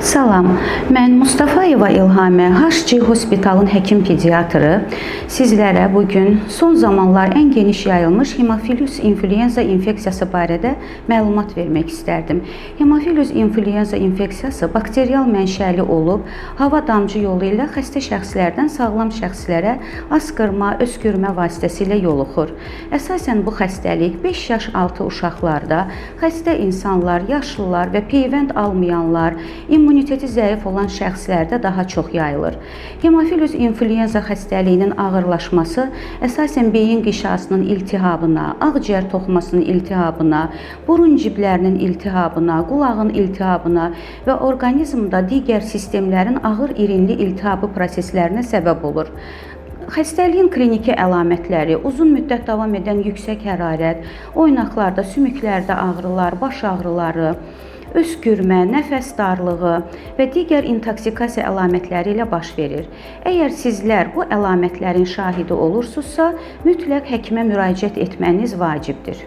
Salam, mən Mustafayeva İlhamə, HC Hospitalın həkim pediatrı. Sizlərə bugün son zamanlar ən geniş yayılmış hemofilus influenza infeksiyası barədə məlumat vermək istərdim. Hemofilus influenza infeksiyası bakterial mənşəli olub, hava damcı yolu ilə xəstə şəxslərdən sağlam şəxslərə asqırma, öskürmə vasitəsilə yoluxur. Əsasən bu xəstəlik 5 yaş altı uşaqlarda, xəstə insanlar, yaşlılar və peyvənd almayanlar, immuniteti zəif olan şəxslərdə daha çox yayılır. Hemofilus influenza xəstəliyinin ağırlaşması əsasən beyin qişasının iltihabına, ağciyər toxumasının iltihabına, burun ciblərinin iltihabına, qulağın iltihabına və orqanizmdə digər sistemlərin ağır irinli iltihabı proseslərinə səbəb olur. Xəstəliyin kliniki əlamətləri uzun müddət davam edən yüksək hərarət, oynaqlarda, sümüklərdə ağrılar, baş ağrıları, öskürmə, nəfəs darlığı və digər intoksikasiya əlamətləri ilə baş verir. Əgər sizlər bu əlamətlərin şahidi olursunuzsa, mütləq həkimə müraciət etməniz vacibdir.